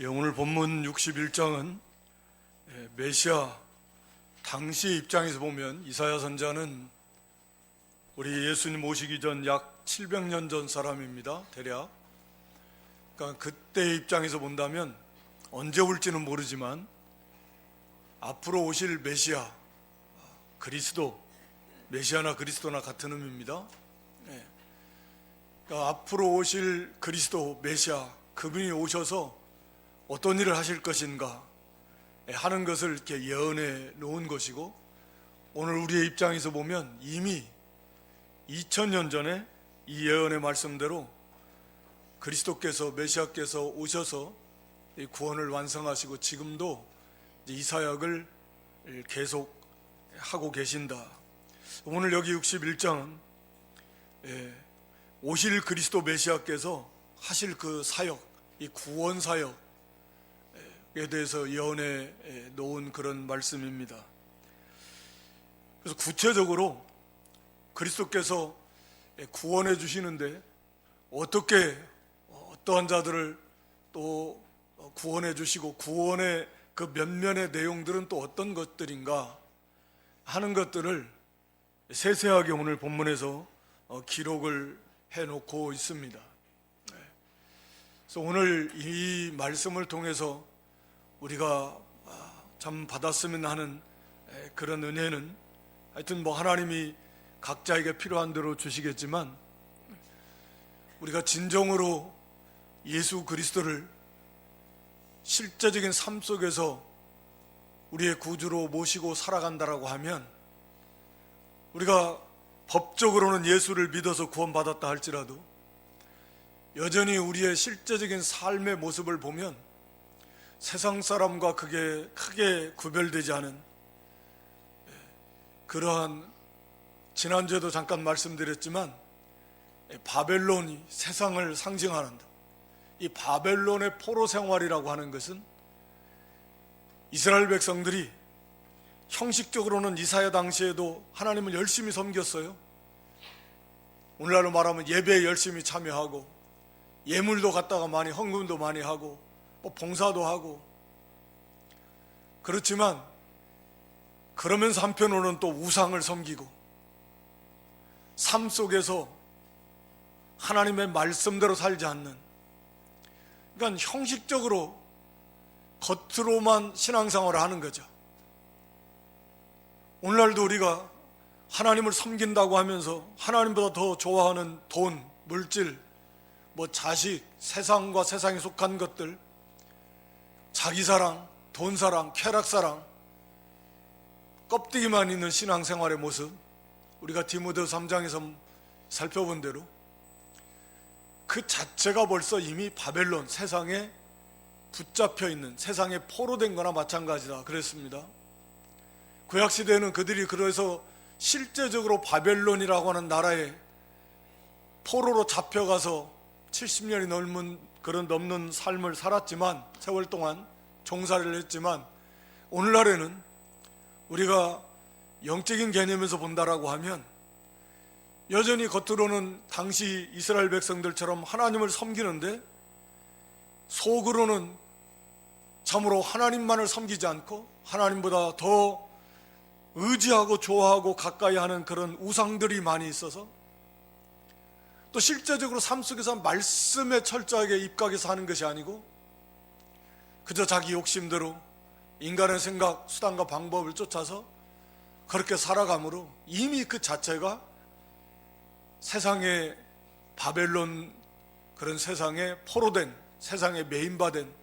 오늘 본문 61장은 메시아 당시 입장에서 보면 이사야 선자는 우리 예수님 오시기 전 약 700년 전 사람입니다. 대략. 그러니까 그때 입장에서 본다면 언제 올지는 모르지만 앞으로 오실 메시아, 그리스도, 메시아나 그리스도나 같은 의미입니다. 그러니까 앞으로 오실 그리스도, 메시아, 그분이 오셔서 어떤 일을 하실 것인가 하는 것을 이렇게 예언해 놓은 것이고, 오늘 우리의 입장에서 보면 이미 2000년 전에 이 예언의 말씀대로 그리스도께서, 메시아께서 오셔서 이 구원을 완성하시고 지금도 이 사역을 계속 하고 계신다. 오늘 여기 61장은 오실 그리스도 메시아께서 하실 그 사역, 이 구원 사역에 대해서 예언해 놓은 그런 말씀입니다. 그래서 구체적으로 그리스도께서 구원해 주시는데 어떻게 어떠한 자들을 또 구원해 주시고 구원의 그 면면의 내용들은 또 어떤 것들인가 하는 것들을 세세하게 오늘 본문에서 기록을 해놓고 있습니다. 그래서 오늘 이 말씀을 통해서 우리가 참 받았으면 하는 그런 은혜는, 하여튼 하나님이 각자에게 필요한 대로 주시겠지만, 우리가 진정으로 예수 그리스도를 실제적인 삶 속에서 우리의 구주로 모시고 살아간다라고 하면, 우리가 법적으로는 예수를 믿어서 구원받았다 할지라도 여전히 우리의 실제적인 삶의 모습을 보면 세상 사람과 그게 크게 구별되지 않은, 그러한, 지난주에도 잠깐 말씀드렸지만 바벨론이 세상을 상징한다. 이 바벨론의 포로 생활이라고 하는 것은 이스라엘 백성들이 형식적으로는 이사야 당시에도 하나님을 열심히 섬겼어요. 오늘날로 말하면 예배에 열심히 참여하고 예물도 갖다가 많이, 헌금도 많이 하고 봉사도 하고, 그렇지만 그러면서 한편으로는 또 우상을 섬기고 삶 속에서 하나님의 말씀대로 살지 않는, 그러니까 형식적으로 겉으로만 신앙생활을 하는 거죠. 오늘날도 우리가 하나님을 섬긴다고 하면서 하나님보다 더 좋아하는 돈, 물질, 자식, 세상과 세상에 속한 것들, 자기 사랑, 돈 사랑, 쾌락 사랑, 껍데기만 있는 신앙생활의 모습, 우리가 디모데후서 3장에서 살펴본 대로 그 자체가 벌써 이미 바벨론, 세상에 붙잡혀 있는, 세상에 포로된 거나 마찬가지다 그랬습니다. 구약시대에는 그들이 그래서 실제적으로 바벨론이라고 하는 나라에 포로로 잡혀가서 70년이 넘는 삶을 살았지만, 세월 동안 종살이를 했지만, 오늘날에는 우리가 영적인 개념에서 본다라고 하면 여전히 겉으로는 당시 이스라엘 백성들처럼 하나님을 섬기는데 속으로는 참으로 하나님만을 섬기지 않고 하나님보다 더 의지하고 좋아하고 가까이 하는 그런 우상들이 많이 있어서, 또 실제적으로 삶 속에서 말씀에 철저하게 입각해서 하는 것이 아니고 그저 자기 욕심대로 인간의 생각, 수단과 방법을 쫓아서 그렇게 살아감으로 이미 그 자체가 세상의 바벨론, 그런 세상에 포로된, 세상에 매인받은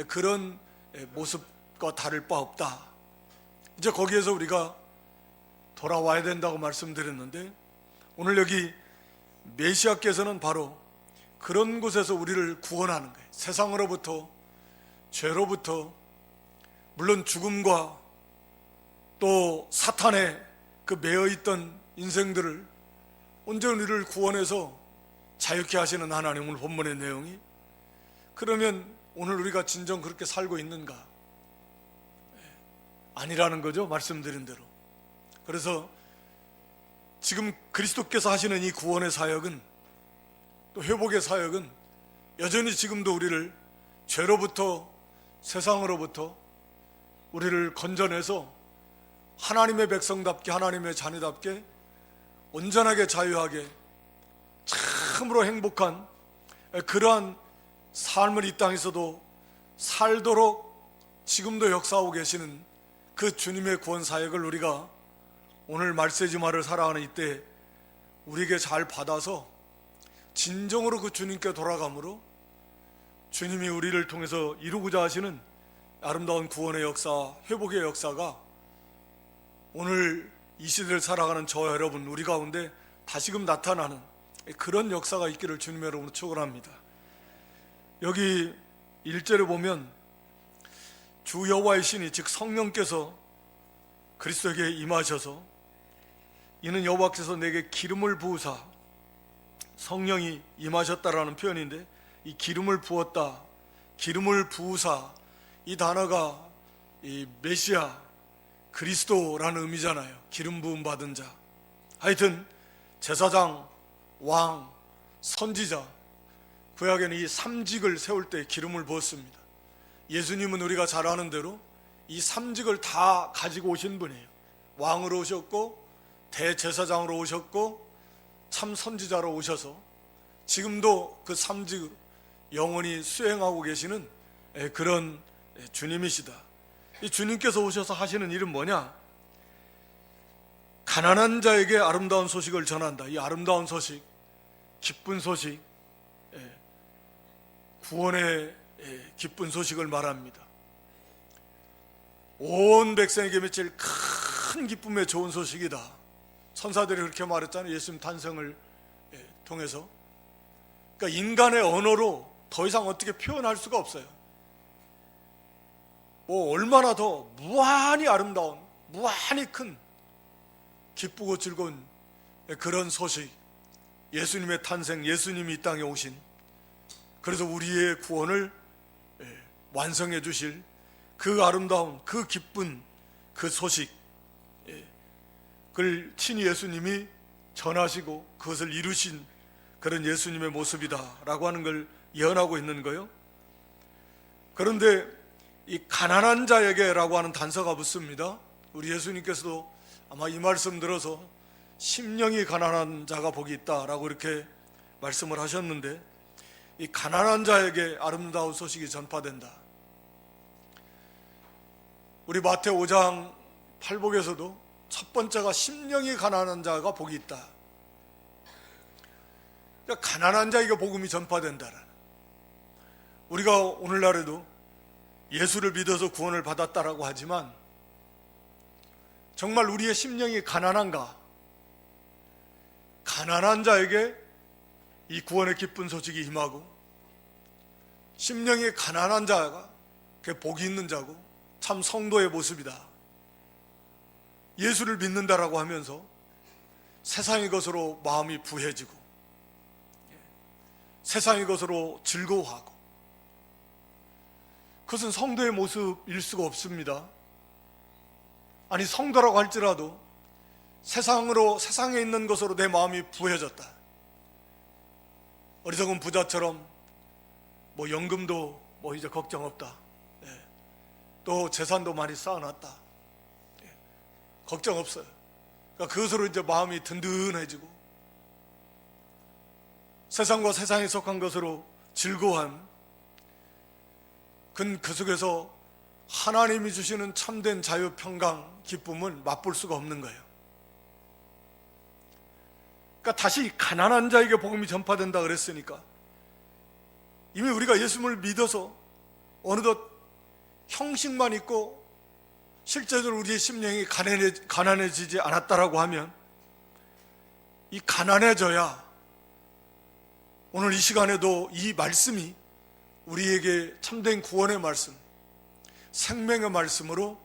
그런 모습과 다를 바 없다. 이제 거기에서 우리가 돌아와야 된다고 말씀드렸는데, 오늘 여기 메시아께서는 바로 그런 곳에서 우리를 구원하는 거예요. 세상으로부터, 죄로부터, 물론 죽음과 또 사탄에 그 매여있던 인생들을 온전히 우리를 구원해서 자유케 하시는 하나님, 오늘 본문의 내용이. 그러면 오늘 우리가 진정 그렇게 살고 있는가? 아니라는 거죠, 말씀드린 대로. 그래서 지금 그리스도께서 하시는 이 구원의 사역은, 또 회복의 사역은 여전히 지금도 우리를 죄로부터 세상으로부터 우리를 건져내서 하나님의 백성답게, 하나님의 자녀답게 온전하게 자유하게 참으로 행복한 그러한 삶을 이 땅에서도 살도록 지금도 역사하고 계시는 그 주님의 구원 사역을 우리가 오늘 말세지마를 살아가는 이때 우리에게 잘 받아서 진정으로 그 주님께 돌아감으로 주님이 우리를 통해서 이루고자 하시는 아름다운 구원의 역사, 회복의 역사가 오늘 이 시대를 살아가는 저와 여러분 우리 가운데 다시금 나타나는 그런 역사가 있기를 주님의 이름으로 축원합니다. 여기 1절에 보면 주 여호와의 신이 즉 성령께서 그리스도에게 임하셔서 이는 여호와께서 내게 기름을 부으사, 성령이 임하셨다라는 표현인데 이 기름을 부었다, 기름을 부으사, 이 단어가 이 메시아 그리스도라는 의미잖아요. 기름 부음 받은 자. 하여튼 제사장, 왕, 선지자, 구약에는 이 삼직을 세울 때 기름을 부었습니다. 예수님은 우리가 잘 아는 대로 이 삼직을 다 가지고 오신 분이에요. 왕으로 오셨고 대제사장으로 오셨고 참 선지자로 오셔서 지금도 그 삼직을 영원히 수행하고 계시는 그런 주님이시다. 이 주님께서 오셔서 하시는 일은 뭐냐? 가난한 자에게 아름다운 소식을 전한다. 이 아름다운 소식, 기쁜 소식, 구원의 기쁜 소식을 말합니다. 온 백성에게 맺힐 큰 기쁨의 좋은 소식이다. 천사들이 그렇게 말했잖아요. 예수님 탄생을 통해서. 그러니까 인간의 언어로 더 이상 어떻게 표현할 수가 없어요. 뭐 얼마나 더 무한히 아름다운, 무한히 큰 기쁘고 즐거운 그런 소식, 예수님의 탄생, 예수님이 이 땅에 오신, 그래서 우리의 구원을 완성해 주실 그 아름다운, 그 기쁜 그 소식, 그걸 친히 예수님이 전하시고 그것을 이루신 그런 예수님의 모습이다라고 하는 걸 예언하고 있는 거예요. 그런데 이 가난한 자에게라고 하는 단서가 붙습니다. 우리 예수님께서도 아마 이 말씀 들어서 심령이 가난한 자가 복이 있다라고 이렇게 말씀을 하셨는데, 이 가난한 자에게 아름다운 소식이 전파된다. 우리 마태오 5장 팔복에서도 첫 번째가 심령이 가난한 자가 복이 있다. 그러니까 가난한 자에게 복음이 전파된다라는. 우리가 오늘날에도 예수를 믿어서 구원을 받았다라고 하지만 정말 우리의 심령이 가난한가? 가난한 자에게 이 구원의 기쁜 소식이 임하고, 심령이 가난한 자가 그게 복이 있는 자고 참 성도의 모습이다. 예수를 믿는다라고 하면서 세상의 것으로 마음이 부해지고 세상의 것으로 즐거워하고, 그것은 성도의 모습일 수가 없습니다. 아니, 성도라고 할지라도 세상에 있는 것으로 내 마음이 부해졌다. 어리석은 부자처럼 뭐 연금도 뭐 이제 걱정 없다. 또 재산도 많이 쌓아놨다. 걱정 없어요. 그러니까 그것으로 이제 마음이 든든해지고 세상과 세상에 속한 것으로 즐거워한, 그 속에서 하나님이 주시는 참된 자유, 평강, 기쁨을 맛볼 수가 없는 거예요. 그러니까 다시 가난한 자에게 복음이 전파된다 그랬으니까 이미 우리가 예수님을 믿어서 어느덧 형식만 있고 실제적으로 우리의 심령이 가난해지지 않았다라고 하면, 이 가난해져야 오늘 이 시간에도 이 말씀이 우리에게 참된 구원의 말씀, 생명의 말씀으로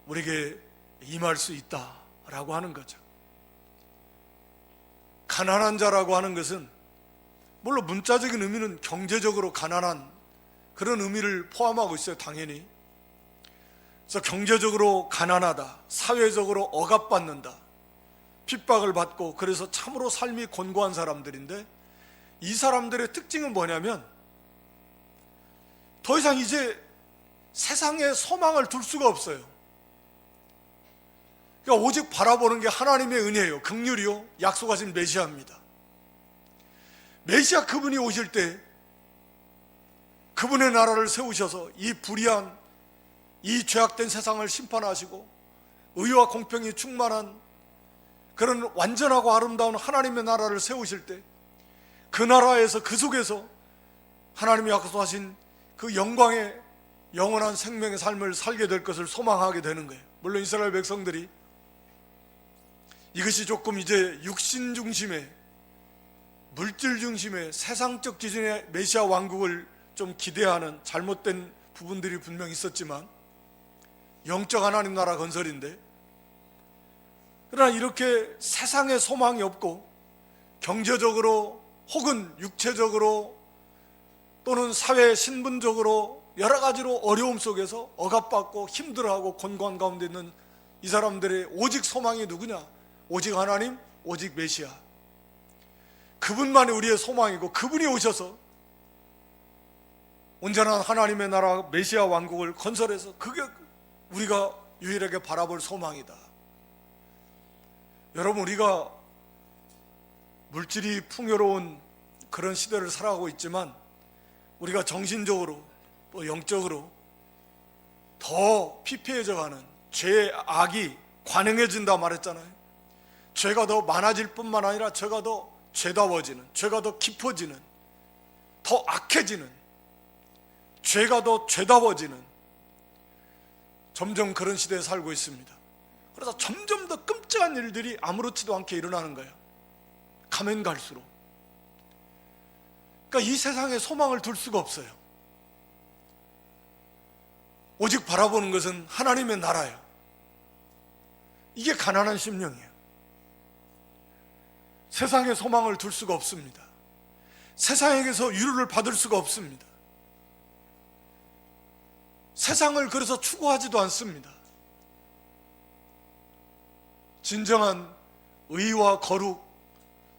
우리에게 임할 수 있다라고 하는 거죠. 가난한 자라고 하는 것은 물론 문자적인 의미는 경제적으로 가난한 그런 의미를 포함하고 있어요, 당연히. 그래서 경제적으로 가난하다, 사회적으로 억압받는다, 핍박을 받고, 그래서 참으로 삶이 곤고한 사람들인데, 이 사람들의 특징은 뭐냐면 더 이상 이제 세상에 소망을 둘 수가 없어요. 그러니까 오직 바라보는 게 하나님의 은혜예요. 긍휼이요, 약속하신 메시아입니다. 메시아 그분이 오실 때 그분의 나라를 세우셔서 이 불의한, 이 죄악된 세상을 심판하시고 의와 공평이 충만한 그런 완전하고 아름다운 하나님의 나라를 세우실 때 그 나라에서, 그 속에서 하나님이 약속하신 그 영광의 영원한 생명의 삶을 살게 될 것을 소망하게 되는 거예요. 물론 이스라엘 백성들이 이것이 조금 이제 육신 중심의, 물질 중심의 세상적 기준의 메시아 왕국을 좀 기대하는 잘못된 부분들이 분명히 있었지만 영적 하나님 나라 건설인데, 그러나 이렇게 세상에 소망이 없고 경제적으로 혹은 육체적으로 또는 사회 신분적으로 여러 가지로 어려움 속에서 억압받고 힘들어하고 곤고한 가운데 있는 이 사람들의 오직 소망이 누구냐? 오직 하나님, 오직 메시아. 그분만이 우리의 소망이고 그분이 오셔서 온전한 하나님의 나라 메시아 왕국을 건설해서 그게 우리가 유일하게 바라볼 소망이다. 여러분, 우리가 물질이 풍요로운 그런 시대를 살아가고 있지만 우리가 정신적으로 또 영적으로 더 피폐해져가는 죄의 악이 관영해진다 말했잖아요. 죄가 더 많아질 뿐만 아니라 죄가 더 죄다워지는, 죄가 더 깊어지는, 더 악해지는, 죄가 더 죄다워지는 점점 그런 시대에 살고 있습니다. 그래서 점점 더 끔찍한 일들이 아무렇지도 않게 일어나는 거예요. 가면 갈수록. 그러니까 이 세상에 소망을 둘 수가 없어요. 오직 바라보는 것은 하나님의 나라예요. 이게 가난한 심령이에요. 세상에 소망을 둘 수가 없습니다. 세상에게서 위로를 받을 수가 없습니다. 세상을 그래서 추구하지도 않습니다. 진정한 의와 거룩,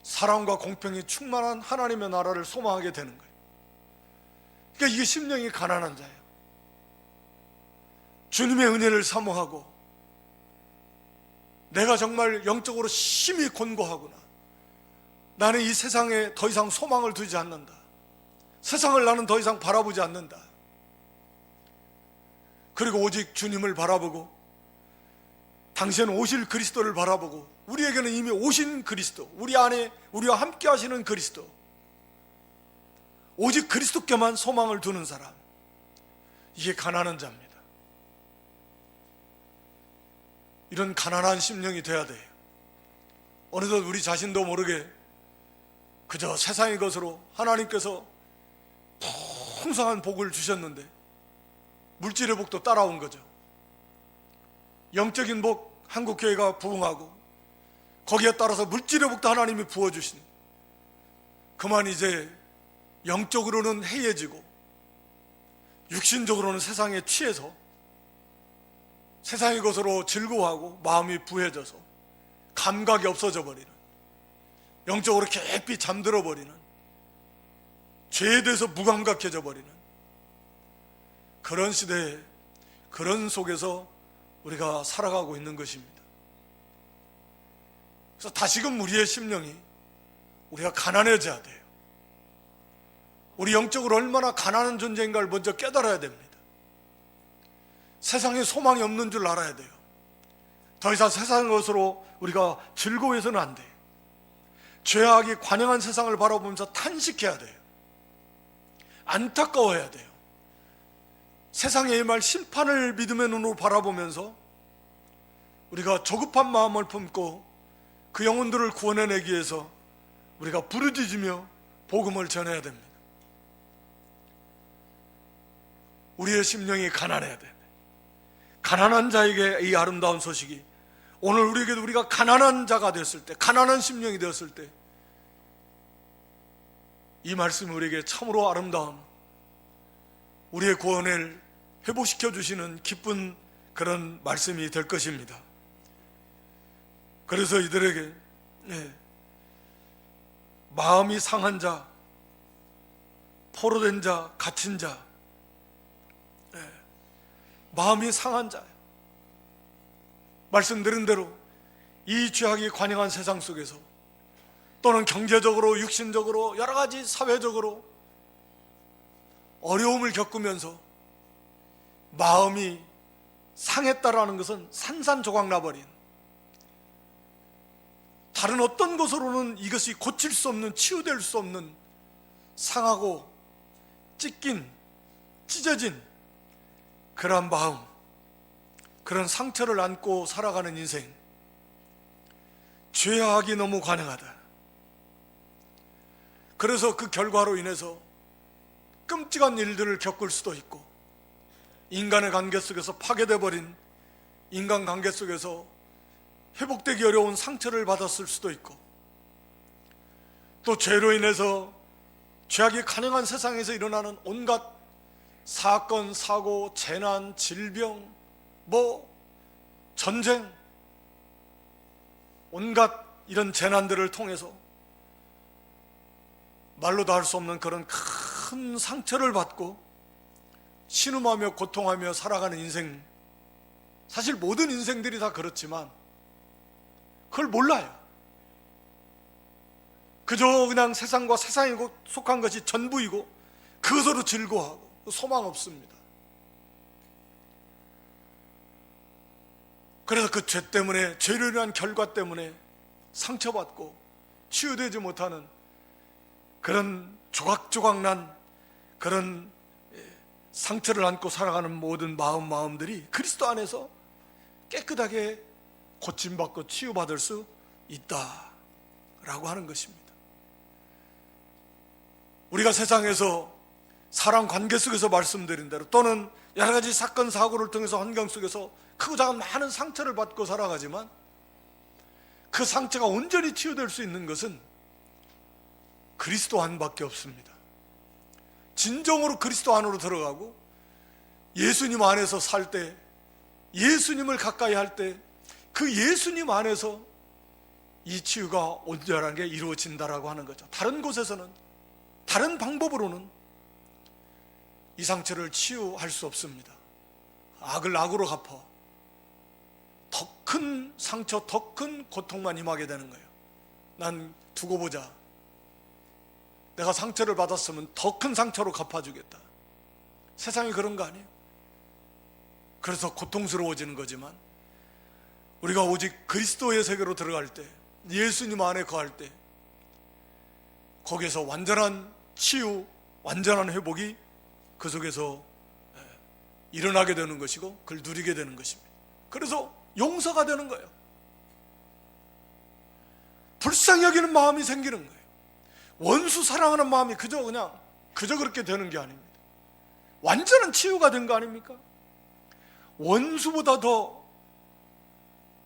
사랑과 공평이 충만한 하나님의 나라를 소망하게 되는 거예요. 그러니까 이게 심령이 가난한 자예요. 주님의 은혜를 사모하고 내가 정말 영적으로 심히 곤고하구나, 나는 이 세상에 더 이상 소망을 두지 않는다, 세상을 나는 더 이상 바라보지 않는다, 그리고 오직 주님을 바라보고 당신은 오실 그리스도를 바라보고 우리에게는 이미 오신 그리스도, 우리 안에 우리와 함께 하시는 그리스도, 오직 그리스도께만 소망을 두는 사람, 이게 가난한 자입니다. 이런 가난한 심령이 돼야 돼요. 어느덧 우리 자신도 모르게 그저 세상의 것으로 하나님께서 풍성한 복을 주셨는데 물질의 복도 따라온 거죠. 영적인 복, 한국교회가 부흥하고 거기에 따라서 물질의 복도 하나님이 부어주신, 그만 이제 영적으로는 해이해지고 육신적으로는 세상에 취해서 세상의 것으로 즐거워하고 마음이 부해져서 감각이 없어져 버리는, 영적으로 깊이 잠들어 버리는, 죄에 대해서 무감각해져 버리는 그런 시대에, 그런 속에서 우리가 살아가고 있는 것입니다. 그래서 다시금 우리의 심령이, 우리가 가난해져야 돼요. 우리 영적으로 얼마나 가난한 존재인가를 먼저 깨달아야 됩니다. 세상에 소망이 없는 줄 알아야 돼요. 더 이상 세상의 것으로 우리가 즐거워해서는 안 돼요. 죄악이 관영한 세상을 바라보면서 탄식해야 돼요. 안타까워해야 돼요. 세상의 말 심판을 믿음의 눈으로 바라보면서 우리가 조급한 마음을 품고 그 영혼들을 구원해내기 위해서 우리가 부르짖으며 복음을 전해야 됩니다. 우리의 심령이 가난해야 됩니다. 가난한 자에게 이 아름다운 소식이, 오늘 우리에게도 우리가 가난한 자가 되었을 때, 가난한 심령이 되었을 때 이 말씀이 우리에게 참으로 아름다운, 우리의 구원을 회복시켜 주시는 기쁜 그런 말씀이 될 것입니다. 그래서 이들에게 마음이 상한 자, 포로된 자, 갇힌 자, 마음이 상한 자예요. 말씀드린 대로 이 죄악이 관영한 세상 속에서 또는 경제적으로, 육신적으로, 여러 가지 사회적으로 어려움을 겪으면서 마음이 상했다라는 것은 산산조각 나버린, 다른 어떤 것으로는 이것이 고칠 수 없는, 치유될 수 없는 상하고 찢긴, 찢어진 그런 마음, 그런 상처를 안고 살아가는 인생, 죄악이 너무 관영하다. 그래서 그 결과로 인해서 끔찍한 일들을 겪을 수도 있고, 인간의 관계 속에서 파괴되어 버린 인간관계 속에서 회복되기 어려운 상처를 받았을 수도 있고, 또 죄로 인해서 죄악이 가능한 세상에서 일어나는 온갖 사건, 사고, 재난, 질병, 전쟁, 온갖 이런 재난들을 통해서 말로도 할 수 없는 그런 큰 상처를 받고 신음하며 고통하며 살아가는 인생, 사실 모든 인생들이 다 그렇지만 그걸 몰라요. 그저 그냥 세상과 세상에 속한 것이 전부이고 그것으로 즐거워하고 소망 없습니다. 그래서 그 죄 때문에, 죄로 인한 결과 때문에 상처받고 치유되지 못하는 그런 조각조각 난 그런 상처를 안고 살아가는 모든 마음들이 그리스도 안에서 깨끗하게 고침받고 치유받을 수 있다라고 하는 것입니다. 우리가 세상에서 사람 관계 속에서 말씀드린 대로, 또는 여러 가지 사건 사고를 통해서 환경 속에서 크고 작은 많은 상처를 받고 살아가지만 그 상처가 온전히 치유될 수 있는 것은 그리스도 안밖에 없습니다. 진정으로 그리스도 안으로 들어가고 예수님 안에서 살 때, 예수님을 가까이 할 때 그 예수님 안에서 이 치유가 온전하게 이루어진다라고 하는 거죠. 다른 곳에서는, 다른 방법으로는 이 상처를 치유할 수 없습니다. 악을 악으로 갚아 더 큰 상처, 더 큰 고통만 임하게 되는 거예요. 난 두고 보자, 내가 상처를 받았으면 더 큰 상처로 갚아주겠다. 세상이 그런 거 아니에요? 그래서 고통스러워지는 거지만, 우리가 오직 그리스도의 세계로 들어갈 때, 예수님 안에 거할 때, 거기에서 완전한 치유, 완전한 회복이 그 속에서 일어나게 되는 것이고 그걸 누리게 되는 것입니다. 그래서 용서가 되는 거예요. 불쌍히 여기는 마음이 생기는 거예요. 원수 사랑하는 마음이 그저 그렇게 되는 게 아닙니다. 완전한 치유가 된 거 아닙니까? 원수보다 더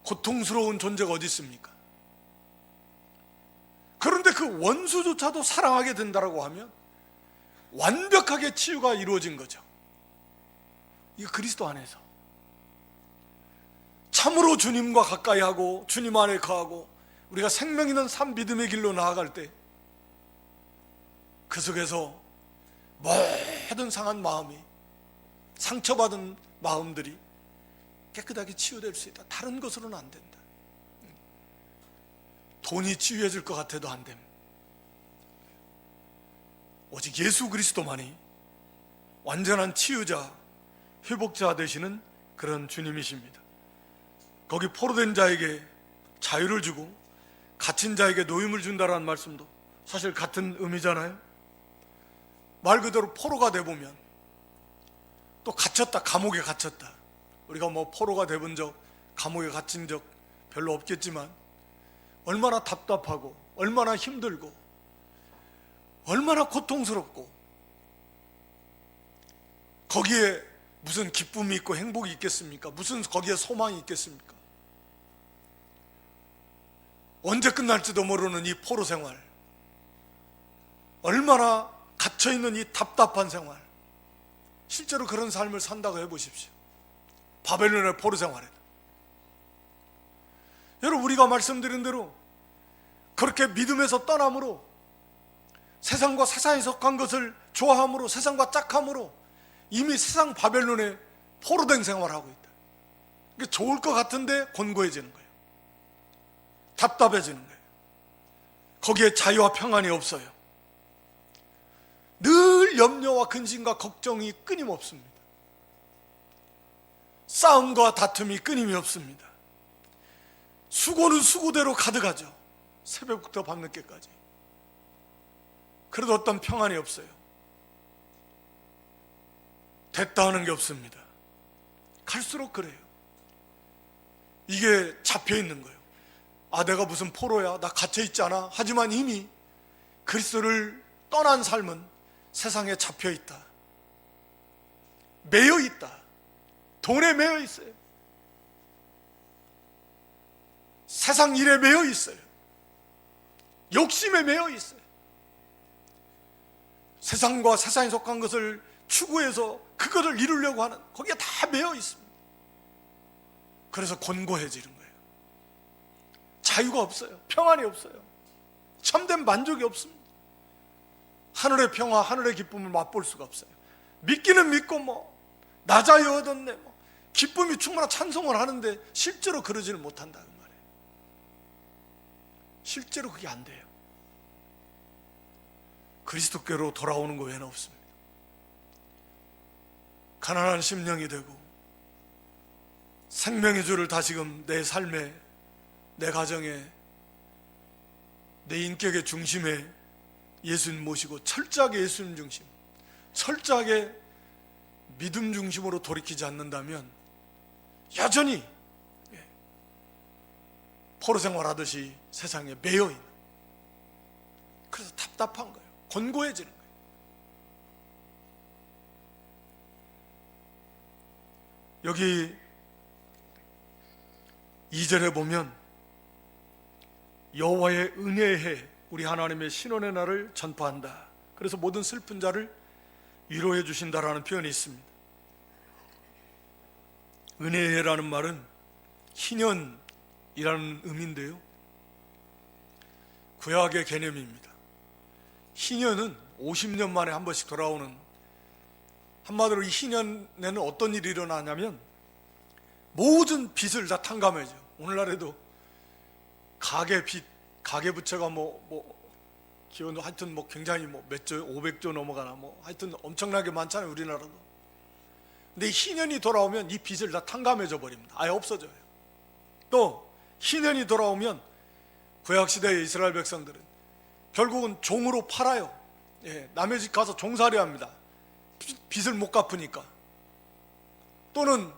고통스러운 존재가 어디 있습니까? 그런데 그 원수조차도 사랑하게 된다라고 하면 완벽하게 치유가 이루어진 거죠. 이거 그리스도 안에서 참으로 주님과 가까이 하고 주님 안에 거하고 우리가 생명 있는 삶, 믿음의 길로 나아갈 때 그 속에서 모든 상한 마음이, 상처받은 마음들이 깨끗하게 치유될 수 있다. 다른 것으로는 안 된다. 돈이 치유해 줄 것 같아도 안 됩니다. 오직 예수 그리스도만이 완전한 치유자, 회복자 되시는 그런 주님이십니다. 거기 포로된 자에게 자유를 주고 갇힌 자에게 노임을 준다라는 말씀도 사실 같은 의미잖아요. 말 그대로 포로가 돼보면, 또 갇혔다, 감옥에 갇혔다. 우리가 포로가 돼본 적, 감옥에 갇힌 적 별로 없겠지만 얼마나 답답하고 얼마나 힘들고 얼마나 고통스럽고, 거기에 무슨 기쁨이 있고 행복이 있겠습니까? 무슨 거기에 소망이 있겠습니까? 언제 끝날지도 모르는 이 포로 생활, 얼마나 갇혀있는 이 답답한 생활, 실제로 그런 삶을 산다고 해보십시오. 바벨론의 포로 생활에. 여러분, 우리가 말씀드린 대로 그렇게 믿음에서 떠남으로, 세상과 세상에 속한 것을 좋아함으로, 세상과 짝함으로 이미 세상 바벨론에 포로된 생활을 하고 있다. 그러니까 좋을 것 같은데 곤고해지는 거예요. 답답해지는 거예요. 거기에 자유와 평안이 없어요. 늘 염려와 근심과 걱정이 끊임없습니다. 싸움과 다툼이 끊임이 없습니다. 수고는 수고대로 가득하죠. 새벽부터 밤늦게까지. 그래도 어떤 평안이 없어요. 됐다 하는 게 없습니다. 갈수록 그래요. 이게 잡혀 있는 거예요. 아, 내가 무슨 포로야, 나 갇혀 있지 않아. 하지만 이미 그리스도를 떠난 삶은 세상에 잡혀 있다. 매여 있다. 돈에 매여 있어요. 세상 일에 매여 있어요. 욕심에 매여 있어요. 세상과 세상에 속한 것을 추구해서 그것을 이루려고 하는, 거기에 다 매여 있습니다. 그래서 곤고해지는 거예요. 자유가 없어요. 평안이 없어요. 참된 만족이 없습니다. 하늘의 평화, 하늘의 기쁨을 맛볼 수가 없어요. 믿기는 믿고 나 자유 얻었네, 기쁨이 충만한 찬송을 하는데 실제로 그러지는 못한다 그 말이에요. 실제로 그게 안 돼요. 그리스도께로 돌아오는 거 외에는 없습니다. 가난한 심령이 되고 생명의 주를 다시금 내 삶에, 내 가정에, 내 인격의 중심에 예수님 모시고 철저하게 예수님 중심, 철저하게 믿음 중심으로 돌이키지 않는다면 여전히 포로 생활하듯이 세상에 매여있는, 그래서 답답한 거예요. 곤고해지는 거예요. 여기 2절에 보면 여호와의 은혜의 해, 우리 하나님의 신원의 날을 전파한다. 그래서 모든 슬픈 자를 위로해 주신다라는 표현이 있습니다. 은혜의 해라는 말은 희년이라는 의미인데요, 구약의 개념입니다. 희년은 50년 만에 한 번씩 돌아오는, 한마디로 이 희년에는 어떤 일이 일어나냐면 모든 빚을 다 탕감해줘. 오늘날에도 가계부채가 기원도 하여튼 굉장히 몇 조, 500조 넘어가나 하여튼 엄청나게 많잖아요, 우리나라도. 근데 이 희년이 돌아오면 이 빚을 다 탕감해줘 버립니다. 아예 없어져요. 또 희년이 돌아오면 구약시대의 이스라엘 백성들은 결국은 종으로 팔아요. 남의 집 가서 종살이 합니다. 빚을 못 갚으니까. 또는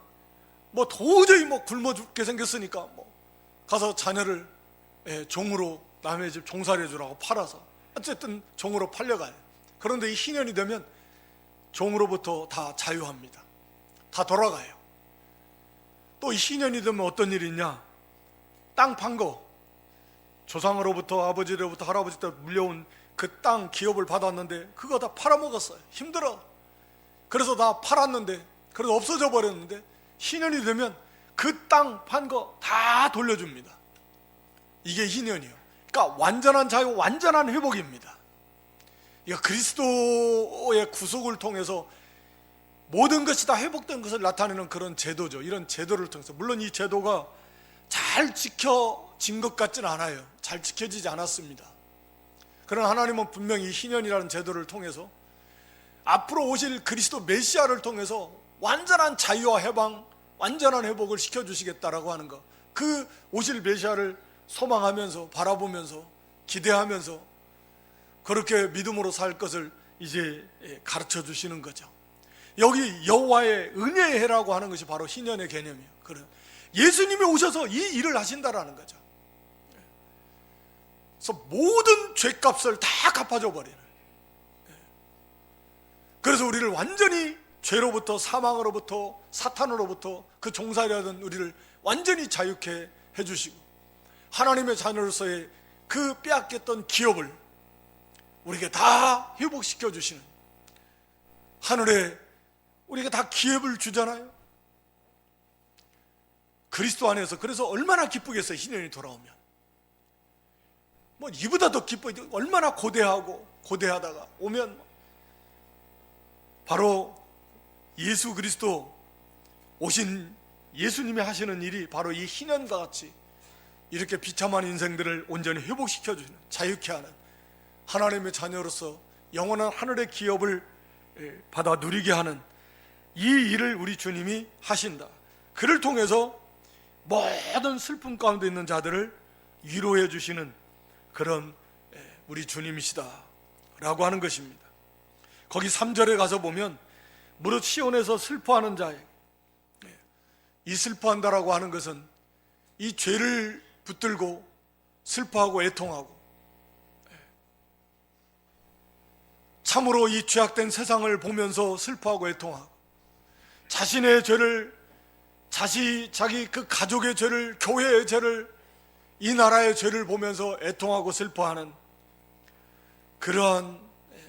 도저히 굶어 죽게 생겼으니까 가서 자녀를 종으로 남의 집 종살이 해주라고 팔아서 어쨌든 종으로 팔려가요. 그런데 이 희년이 되면 종으로부터 다 자유합니다. 다 돌아가요. 또 이 희년이 되면 어떤 일이 있냐, 땅 판 거, 조상으로부터 아버지로부터 할아버지 때 물려온 그 땅 기업을 받았는데 그거 다 팔아먹었어요. 힘들어. 그래서 다 팔았는데, 그래서 없어져 버렸는데 희년이 되면 그 땅 판 거 다 돌려줍니다. 이게 희년이에요. 그러니까 완전한 자유, 완전한 회복입니다. 이거 그리스도의 구속을 통해서 모든 것이 다 회복된 것을 나타내는 그런 제도죠. 이런 제도를 통해서, 물론 이 제도가 잘 지켜진 것 같지는 않아요. 잘 지켜지지 않았습니다. 그러나 하나님은 분명히 이 희년이라는 제도를 통해서 앞으로 오실 그리스도 메시아를 통해서 완전한 자유와 해방, 완전한 회복을 시켜주시겠다라고 하는 것, 그 오실 메시아를 소망하면서, 바라보면서, 기대하면서 그렇게 믿음으로 살 것을 이제 가르쳐 주시는 거죠. 여기 여호와의 은혜의 해라고 하는 것이 바로 희년의 개념이에요. 예수님이 오셔서 이 일을 하신다라는 거죠. 그래서 모든 죄값을 다 갚아줘 버리는. 그래서 우리를 완전히 죄로부터, 사망으로부터, 사탄으로부터, 그 종살이하던 우리를 완전히 자유케 해주시고, 하나님의 자녀로서의 그 빼앗겼던 기업을 우리에게 다 회복시켜 주시는, 하늘에 우리가 다 기업을 주잖아요. 그리스도 안에서. 그래서 얼마나 기쁘겠어요, 희년이 돌아오면. 이보다 더 기뻐요. 얼마나 고대하다가 오면 바로 예수 그리스도, 오신 예수님이 하시는 일이 바로 이 희년과 같이 이렇게 비참한 인생들을 온전히 회복시켜주는, 자유케 하는, 하나님의 자녀로서 영원한 하늘의 기업을 받아 누리게 하는 이 일을 우리 주님이 하신다. 그를 통해서 모든 슬픔 가운데 있는 자들을 위로해 주시는 그런 우리 주님이시다 라고 하는 것입니다. 거기 3절에 가서 보면 무릇 시온에서 슬퍼하는 자에게, 이 슬퍼한다라고 하는 것은 이 죄를 붙들고 슬퍼하고 애통하고 참으로 이 죄악된 세상을 보면서 슬퍼하고 애통하고 자신의 죄를, 자기 그 가족의 죄를, 교회의 죄를, 이 나라의 죄를 보면서 애통하고 슬퍼하는 그러한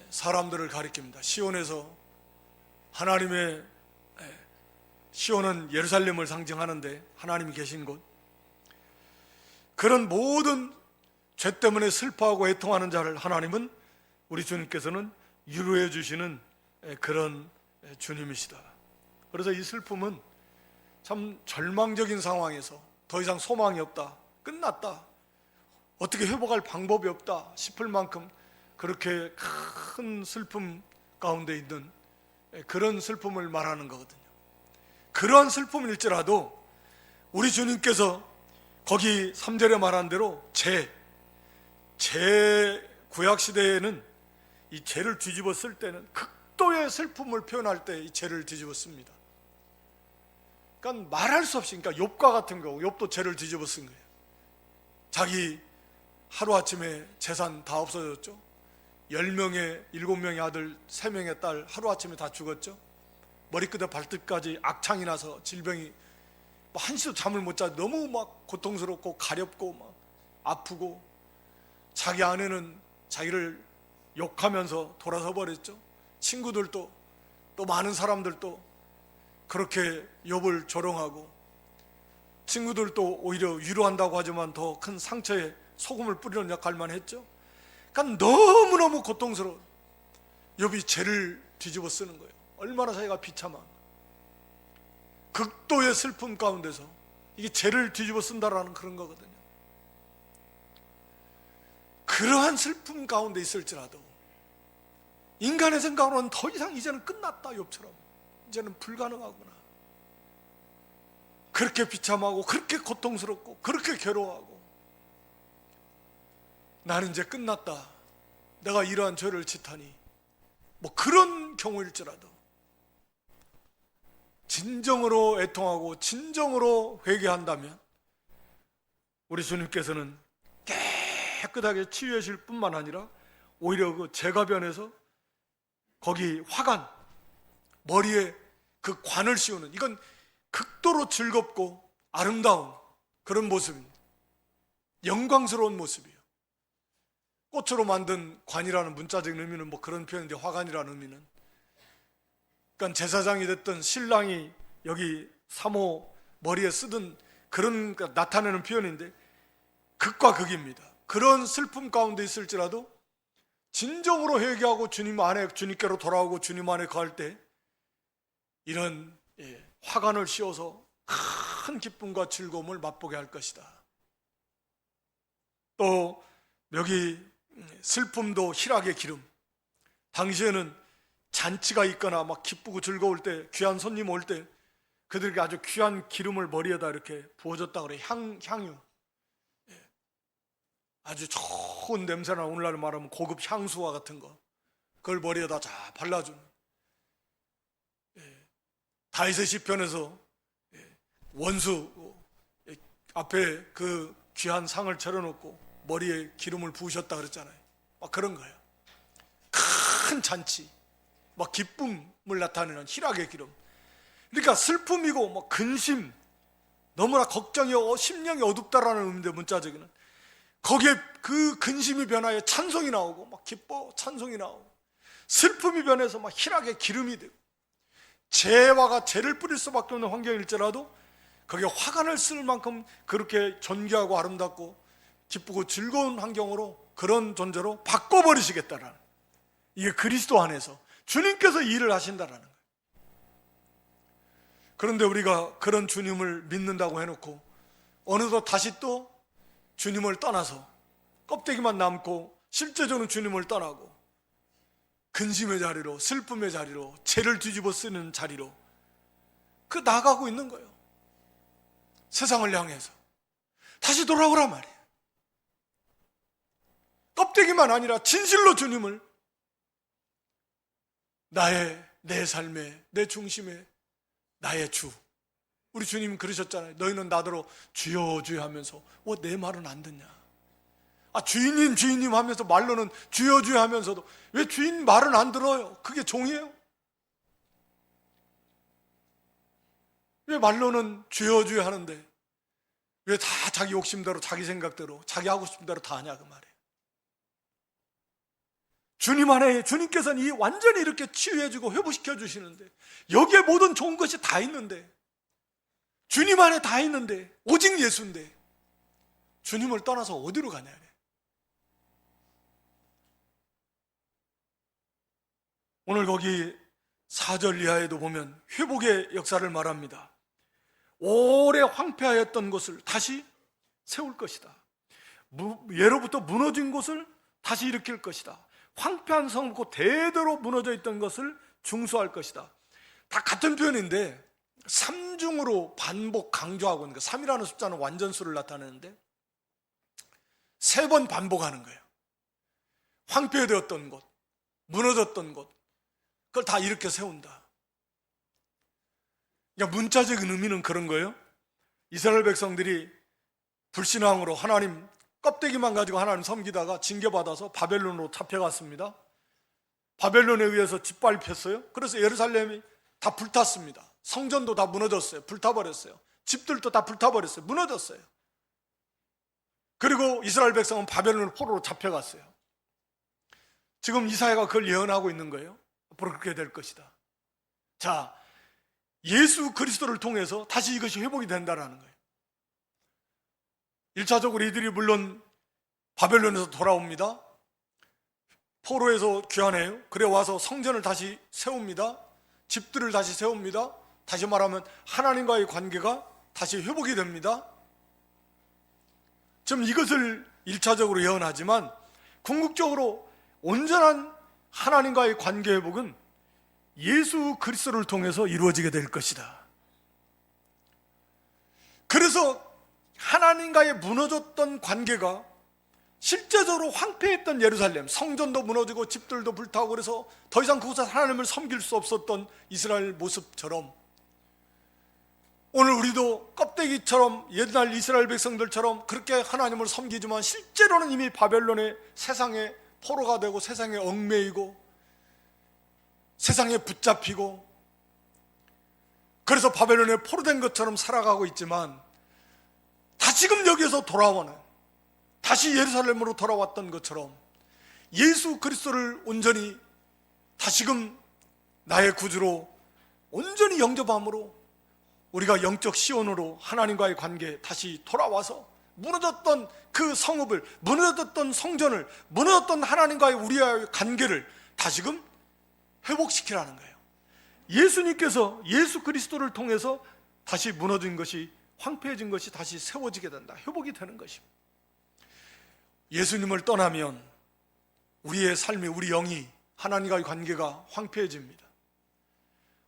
사람들을 가리킵니다. 시온에서, 하나님의, 시온은 예루살렘을 상징하는데 하나님이 계신 곳, 그런 모든 죄 때문에 슬퍼하고 애통하는 자를 하나님은, 우리 주님께서는 위로해 주시는 그런 주님이시다. 그래서 이 슬픔은 참 절망적인 상황에서 더 이상 소망이 없다, 끝났다, 어떻게 회복할 방법이 없다 싶을 만큼 그렇게 큰 슬픔 가운데 있는 그런 슬픔을 말하는 거거든요. 그러한 슬픔일지라도 우리 주님께서 거기 3절에 말한 대로 구약 시대에는 이 죄를 뒤집어 쓸 때는 극도의 슬픔을 표현할 때 이 죄를 뒤집어 씁니다. 그러니까 말할 수 없이, 그러니까 욥과 같은 거, 욥도 죄를 뒤집어 쓴 거예요. 자기 하루아침에 재산 다 없어졌죠. 10명의 7명의 아들, 3명의 딸 하루아침에 다 죽었죠. 머리끝에 발끝까지 악창이 나서 질병이 한시도 잠을 못 자, 너무 막 고통스럽고 가렵고 막 아프고, 자기 아내는 자기를 욕하면서 돌아서 버렸죠. 친구들도, 또 많은 사람들도 그렇게 욥을 조롱하고, 친구들도 오히려 위로한다고 하지만 더 큰 상처에 소금을 뿌리는 역할만 했죠. 그러니까 너무너무 고통스러운 욥이 죄를 뒤집어 쓰는 거예요. 얼마나 자기가 비참한, 극도의 슬픔 가운데서 이게 죄를 뒤집어 쓴다라는 그런 거거든요. 그러한 슬픔 가운데 있을지라도 인간의 생각으로는 더 이상 이제는 끝났다, 욥처럼 이제는 불가능하구나, 그렇게 비참하고 그렇게 고통스럽고 그렇게 괴로워하고, 나는 이제 끝났다, 내가 이러한 죄를 짓하니, 뭐 그런 경우일지라도 진정으로 애통하고 진정으로 회개한다면 우리 주님께서는 깨끗하게 치유해 주실 뿐만 아니라 오히려 그 죄가 변해서 거기 화관, 머리에 그 관을 씌우는, 이건 극도로 즐겁고 아름다운 그런 모습입니다. 영광스러운 모습이에요. 꽃으로 만든 관이라는 문자적인 의미는 뭐 그런 표현인데, 화관이라는 의미는, 그러니까 제사장이 됐던 신랑이 여기 사모 머리에 쓰던 그런, 그러니까 나타내는 표현인데 극과 극입니다. 그런 슬픔 가운데 있을지라도 진정으로 회개하고 주님 안에, 주님께로 돌아오고 주님 안에 거할 때 이런 화관을 씌워서 큰 기쁨과 즐거움을 맛보게 할 것이다. 또 여기 슬픔도 희락의 기름, 당시에는 잔치가 있거나 막 기쁘고 즐거울 때, 귀한 손님 올 때 그들에게 아주 귀한 기름을 머리에다 이렇게 부어줬다 그래요. 향유, 아주 좋은 냄새나, 오늘날 말하면 고급 향수와 같은 거, 그걸 머리에다 자 발라주는, 다윗의 시편에서 원수 앞에 그 귀한 상을 차려놓고 머리에 기름을 부으셨다 그랬잖아요. 막 그런 거예요. 큰 잔치, 막 기쁨을 나타내는 희락의 기름. 그러니까 슬픔이고 막 근심, 너무나 걱정이, 심령이 어둡다라는 의미인데, 문자적인은 거기에 그 근심이 변하여 찬송이 나오고, 막 기뻐 찬송이 나오고, 슬픔이 변해서 막 희락의 기름이 되고, 죄와가 죄를 뿌릴 수밖에 없는 환경일지라도 거기에 화관을 쓸 만큼 그렇게 존귀하고 아름답고 기쁘고 즐거운 환경으로, 그런 존재로 바꿔버리시겠다라는, 이게 그리스도 안에서 주님께서 일을 하신다라는 거예요. 그런데 우리가 그런 주님을 믿는다고 해놓고 어느덧 다시 또 주님을 떠나서 껍데기만 남고 실제적으로 주님을 떠나고 근심의 자리로, 슬픔의 자리로, 죄를 뒤집어 쓰는 자리로 그 나가고 있는 거예요. 세상을 향해서 다시 돌아오란 말이에요. 껍데기만 아니라 진실로 주님을 내 삶의, 내 중심의 나의 주. 우리 주님 그러셨잖아요. 너희는 나더러 주여 주여 하면서 내 말은 안 듣냐. 주인님 주인님 하면서 말로는 주여 주여 하면서도 왜 주인 말은 안 들어요? 그게 종이에요? 왜 말로는 주여 주여 하는데 왜 다 자기 욕심대로, 자기 생각대로, 자기 하고 싶은 대로 다 하냐 그 말이에요. 주님 안에 주님께서는 완전히 이렇게 치유해주고 회복시켜 주시는데 여기에 모든 좋은 것이 다 있는데 주님 안에 다 있는데 오직 예수인데 주님을 떠나서 어디로 가냐. 오늘 거기 4절 이하에도 보면 회복의 역사를 말합니다. 오래 황폐하였던 것을 다시 세울 것이다. 예로부터 무너진 곳을 다시 일으킬 것이다. 황폐한 성을 곧 대대로 무너져 있던 것을 중수할 것이다. 다 같은 표현인데 3중으로 반복 강조하고 있는 거예요. 3이라는 숫자는 완전수를 나타내는데 3번 반복하는 거예요. 황폐되었던 곳, 무너졌던 곳, 그걸 다 이렇게 세운다. 그러니까 문자적인 의미는 그런 거예요. 이스라엘 백성들이 불신앙으로 하나님 껍데기만 가지고 하나님 섬기다가 징계받아서 바벨론으로 잡혀갔습니다. 바벨론에 의해서 짓밟혔어요. 그래서 예루살렘이 다 불탔습니다. 성전도 다 무너졌어요. 불타버렸어요. 집들도 다 불타버렸어요. 무너졌어요. 그리고 이스라엘 백성은 바벨론 포로로 잡혀갔어요. 지금 이사야가 그걸 예언하고 있는 거예요. 앞으로 그렇게 될 것이다. 자, 예수 그리스도를 통해서 다시 이것이 회복이 된다는 거예요. 1차적으로 이들이 물론 바벨론에서 돌아옵니다. 포로에서 귀환해요. 그래 와서 성전을 다시 세웁니다. 집들을 다시 세웁니다. 다시 말하면 하나님과의 관계가 다시 회복이 됩니다. 지금 이것을 1차적으로 예언하지만 궁극적으로 온전한 하나님과의 관계 회복은 예수 그리스도를 통해서 이루어지게 될 것이다. 그래서 하나님과의 무너졌던 관계가 실제적으로 황폐했던 예루살렘, 성전도 무너지고 집들도 불타고 그래서 더 이상 그곳에서 하나님을 섬길 수 없었던 이스라엘 모습처럼 오늘 우리도 껍데기처럼 옛날 이스라엘 백성들처럼 그렇게 하나님을 섬기지만 실제로는 이미 바벨론의 세상에 포로가 되고 세상에 얽매이고 세상에 붙잡히고 그래서 바벨론에 포로된 것처럼 살아가고 있지만 다시금 여기에서 돌아오는 다시 예루살렘으로 돌아왔던 것처럼 예수 그리스도를 온전히 다시금 나의 구주로 온전히 영접함으로 우리가 영적 시온으로 하나님과의 관계에 다시 돌아와서 무너졌던 그 성읍을, 무너졌던 성전을, 무너졌던 하나님과의 우리와의 관계를 다시금 회복시키라는 거예요. 예수님께서 예수 그리스도를 통해서 다시 무너진 것이, 황폐해진 것이 다시 세워지게 된다. 회복이 되는 것입니다. 예수님을 떠나면 우리의 삶이, 우리 영이 하나님과의 관계가 황폐해집니다.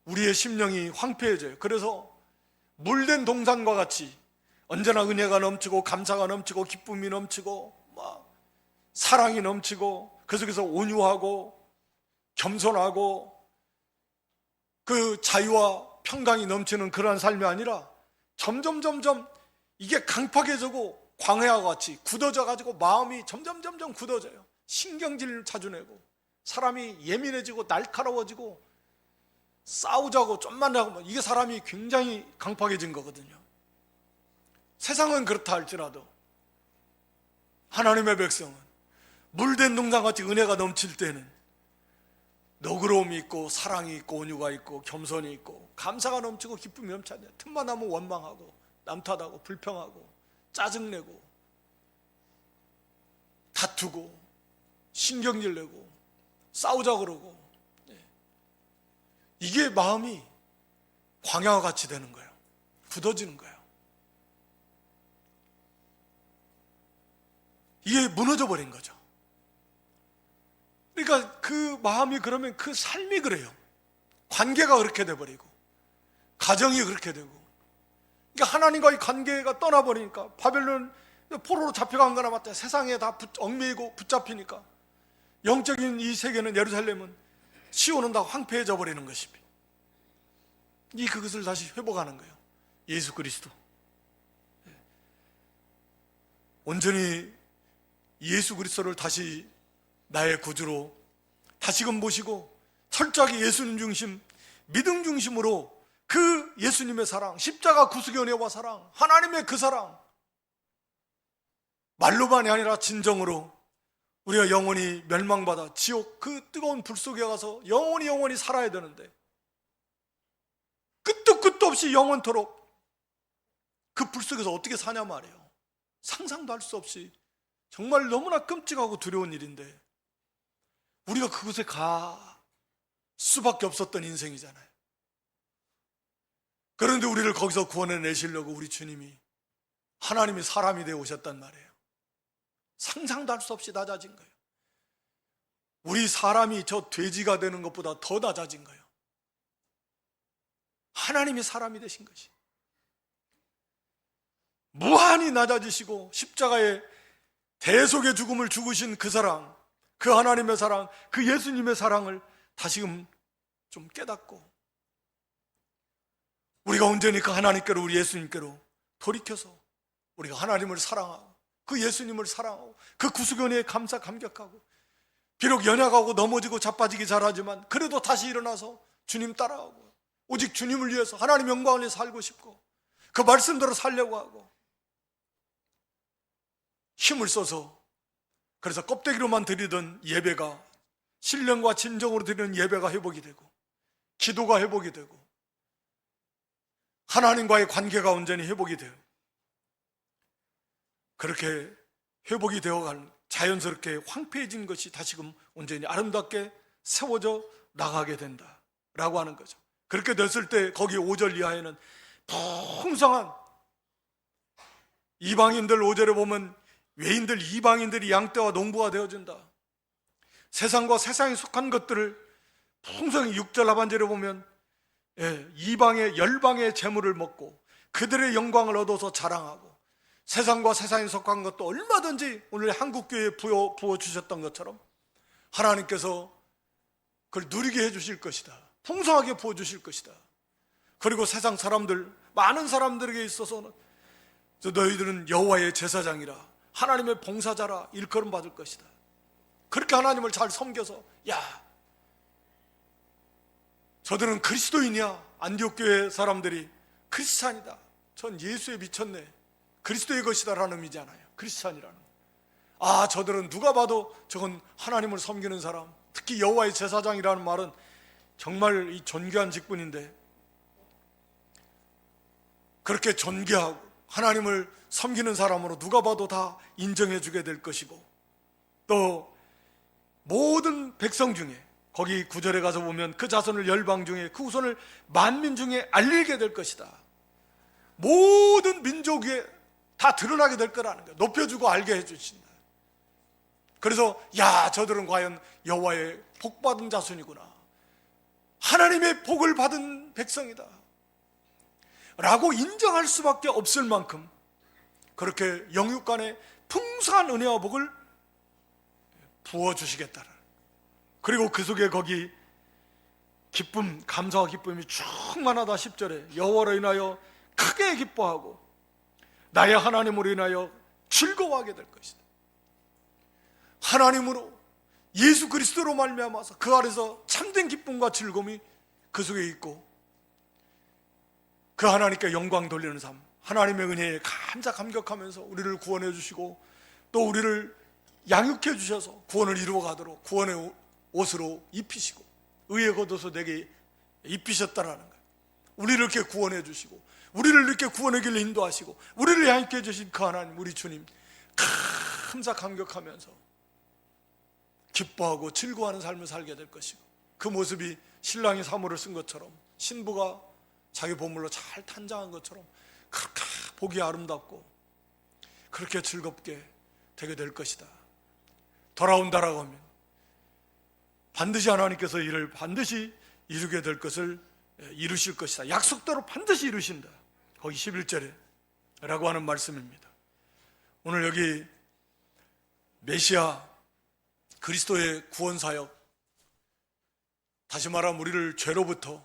우리의 심령이 황폐해져요. 그래서 물된 동산과 같이 언제나 은혜가 넘치고 감사가 넘치고 기쁨이 넘치고 사랑이 넘치고 그 속에서 온유하고 겸손하고 그 자유와 평강이 넘치는 그러한 삶이 아니라 점점 이게 강팍해지고 광해와 같이 굳어져가지고 마음이 점점 굳어져요. 신경질 자주 내고 사람이 예민해지고 날카로워지고 싸우자고 좀만 하고 이게 사람이 굉장히 강팍해진 거거든요. 세상은 그렇다 할지라도 하나님의 백성은 물된 동산같이 은혜가 넘칠 때는 너그러움이 있고 사랑이 있고 온유가 있고 겸손이 있고 감사가 넘치고 기쁨이 넘치잖아요. 틈만 나면 원망하고 남 탓하고 불평하고 짜증내고 다투고 신경질 내고 싸우자 그러고 이게 마음이 광야와 같이 되는 거예요. 굳어지는 거예요. 이게 무너져 버린 거죠. 그러니까 그 마음이 그러면 그 삶이 그래요. 관계가 그렇게 돼버리고 가정이 그렇게 되고, 그러니까 하나님과의 관계가 떠나버리니까 바벨론 포로로 잡혀간 거나 마찬가지야. 세상에 다 얽매이고 붙잡히니까 영적인 이 세계는, 예루살렘은, 시온은 다 황폐해져 버리는 것입니다. 그것을 다시 회복하는 거예요. 예수 그리스도. 온전히 예수 그리스도를 다시 나의 구주로 다시금 모시고 철저하게 예수님 중심, 믿음 중심으로 그 예수님의 사랑, 십자가 구속의 은혜와 사랑, 하나님의 그 사랑, 말로만이 아니라 진정으로 우리가 영원히 멸망받아 지옥 그 뜨거운 불 속에 가서 영원히 살아야 되는데, 끝도 없이 영원토록 그 불 속에서 어떻게 사냐 말이에요. 상상도 할 수 없이 정말 너무나 끔찍하고 두려운 일인데 우리가 그곳에 가 수밖에 없었던 인생이잖아요. 그런데 우리를 거기서 구원해내시려고 우리 주님이, 하나님이 사람이 되어 오셨단 말이에요. 상상도 할 수 없이 낮아진 거예요. 우리 사람이 저 돼지가 되는 것보다 더 낮아진 거예요. 하나님이 사람이 되신 것이, 무한히 낮아지시고 십자가의 대속의 죽음을 죽으신 그 사랑, 그 하나님의 사랑, 그 예수님의 사랑을 다시금 좀 깨닫고 우리가 온전히 그 하나님께로, 우리 예수님께로 돌이켜서 우리가 하나님을 사랑하고 그 예수님을 사랑하고 그 구속의 은혜에 감격하고, 비록 연약하고 넘어지고 자빠지기 잘하지만 그래도 다시 일어나서 주님 따라하고 오직 주님을 위해서, 하나님 영광을 위해 살고 싶고 그 말씀대로 살려고 하고 힘을 써서, 그래서 껍데기로만 드리던 예배가 신령과 진정으로 드리는 예배가 회복이 되고, 기도가 회복이 되고, 하나님과의 관계가 온전히 회복이 돼요. 그렇게 회복이 되어갈, 자연스럽게 황폐해진 것이 다시금 온전히 아름답게 세워져 나가게 된다라고 하는 거죠. 그렇게 됐을 때 거기 5절 이하에는 풍성한, 이방인들 5절에 보면 외인들, 이방인들이 양떼와 농부가 되어준다. 세상과 세상에 속한 것들을 풍성히 6절 하반절에 보면 이방의 열방의 재물을 먹고 그들의 영광을 얻어서 자랑하고, 세상과 세상에 속한 것도 얼마든지 오늘 한국교회에 부어주셨던 것처럼 하나님께서 그걸 누리게 해주실 것이다. 풍성하게 부어주실 것이다. 그리고 세상 사람들, 많은 사람들에게 있어서는 너희들은 여호와의 제사장이라, 하나님의 봉사자라 일컬음 받을 것이다. 그렇게 하나님을 잘 섬겨서, 야, 저들은 그리스도인이야. 안디옥 교회 사람들이 크리스찬이다. 전 예수에 미쳤네. 그리스도의 것이다라는 의미잖아요. 크리스찬이라는. 아, 저들은 누가 봐도 저건 하나님을 섬기는 사람, 특히 여호와의 제사장이라는 말은 정말 이 존귀한 직분인데, 그렇게 존귀하고 하나님을 섬기는 사람으로 누가 봐도 다 인정해 주게 될 것이고, 또 모든 백성 중에, 거기 9절에 가서 보면 그 자손을 열방 중에, 그 후손을 만민 중에 알리게 될 것이다. 모든 민족 위에 다 드러나게 될 거라는 거예요. 높여주고 알게 해주신다. 그래서 야, 저들은 과연 여호와의 복받은 자손이구나, 하나님의 복을 받은 백성이다 라고 인정할 수밖에 없을 만큼 그렇게 영육간에 풍성한 은혜와 복을 부어주시겠다는, 그리고 그 속에 거기 기쁨, 감사와 기쁨이 충만하다. 10절에 여호와로 인하여 크게 기뻐하고 나의 하나님으로 인하여 즐거워하게 될 것이다. 하나님으로, 예수 그리스도로 말미암아서 그 아래서 참된 기쁨과 즐거움이 그 속에 있고, 그 하나님께 영광 돌리는 삶, 하나님의 은혜에 감격하면서 우리를 구원해 주시고 또 우리를 양육해 주셔서 구원을 이루어 가도록 구원의 옷으로 입히시고 의의 겉옷을 내게 입히셨다라는 거예요. 우리를 이렇게 구원해 주시고 우리를 이렇게 구원의 길로 인도하시고 우리를 양육해 주신 그 하나님, 우리 주님 감격하면서 기뻐하고 즐거워하는 삶을 살게 될 것이고, 그 모습이 신랑이 사모를 쓴 것처럼 신부가 자기 보물로 잘 탄장한 것처럼 그렇게 보기 아름답고 그렇게 즐겁게 되게 될 것이다. 돌아온다라고 하면 반드시 하나님께서 이를 반드시 이루게 될 것을 이루실 것이다. 약속대로 반드시 이루신다. 거기 11절에 라고 하는 말씀입니다. 오늘 여기 메시아 그리스도의 구원사역, 다시 말하면 우리를 죄로부터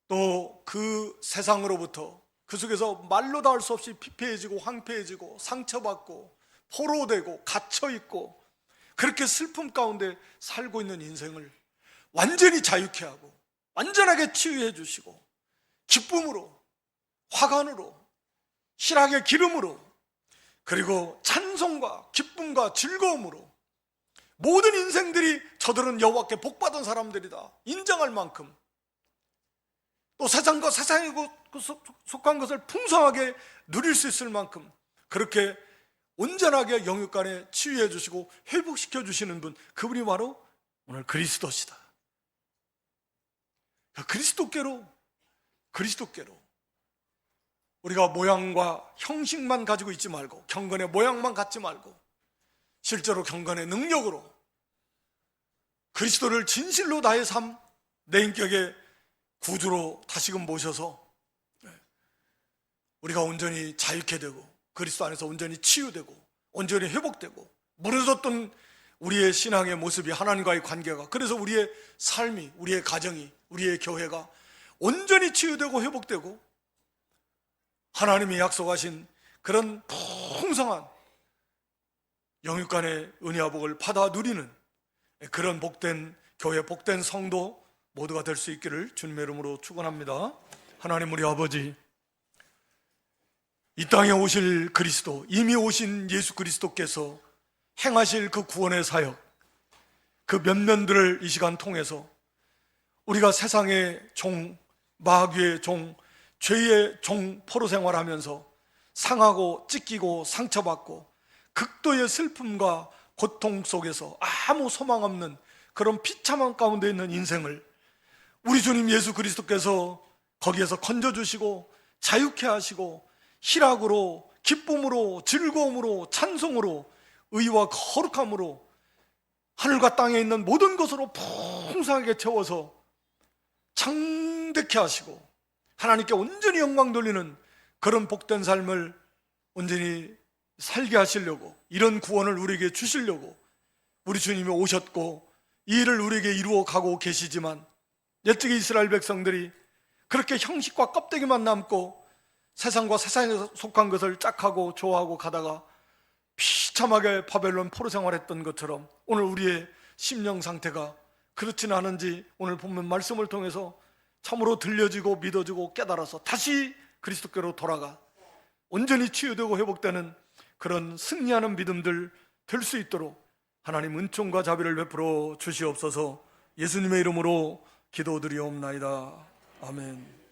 또 그 세상으로부터 그 속에서 말로 다 할 수 없이 피폐해지고 황폐해지고 상처받고 포로되고 갇혀있고 그렇게 슬픔 가운데 살고 있는 인생을 완전히 자유케 하고 완전하게 치유해 주시고 기쁨으로, 화관으로, 희락의 기름으로, 그리고 찬송과 기쁨과 즐거움으로 모든 인생들이 저들은 여호와께 복받은 사람들이다 인정할 만큼, 또 세상과 세상에 속한 것을 풍성하게 누릴 수 있을 만큼 그렇게 온전하게 영육간에 치유해 주시고 회복시켜 주시는 분, 그분이 바로 오늘 그리스도시다. 그리스도께로 우리가 모양과 형식만 가지고 있지 말고, 경건의 모양만 갖지 말고 실제로 경건의 능력으로 그리스도를 진실로 나의 삶, 내 인격의 구주로 다시금 모셔서 우리가 온전히 자유케 되고 그리스도 안에서 온전히 치유되고 온전히 회복되고 무너졌던 우리의 신앙의 모습이, 하나님과의 관계가, 그래서 우리의 삶이, 우리의 가정이, 우리의 교회가 온전히 치유되고 회복되고 하나님이 약속하신 그런 풍성한 영육간의 은혜와 복을 받아 누리는 그런 복된 교회, 복된 성도 모두가 될 수 있기를 주님의 이름으로 축원합니다. 하나님 우리 아버지, 이 땅에 오실 그리스도, 이미 오신 예수 그리스도께서 행하실 그 구원의 사역, 그 면면들을 이 시간 통해서 우리가 세상의 종, 마귀의 종, 죄의 종 포로 생활하면서 상하고 찢기고 상처받고 극도의 슬픔과 고통 속에서 아무 소망 없는 그런 비참한 가운데 있는 인생을 우리 주님 예수 그리스도께서 거기에서 건져주시고 자유케 하시고 희락으로, 기쁨으로, 즐거움으로, 찬송으로, 의와 거룩함으로 하늘과 땅에 있는 모든 것으로 풍성하게 채워서 창대케 하시고 하나님께 온전히 영광 돌리는 그런 복된 삶을 온전히 살게 하시려고, 이런 구원을 우리에게 주시려고 우리 주님이 오셨고 이 일을 우리에게 이루어 가고 계시지만, 옛적의 이스라엘 백성들이 그렇게 형식과 껍데기만 남고 세상과 세상에 속한 것을 짝하고 좋아하고 가다가 비참하게 바벨론 포로 생활했던 것처럼 오늘 우리의 심령 상태가 그렇지는 않은지 오늘 본문 말씀을 통해서 참으로 들려지고 믿어지고 깨달아서 다시 그리스도께로 돌아가 온전히 치유되고 회복되는 그런 승리하는 믿음들 될 수 있도록 하나님 은총과 자비를 베풀어 주시옵소서. 예수님의 이름으로 기도드리옵나이다. 아멘.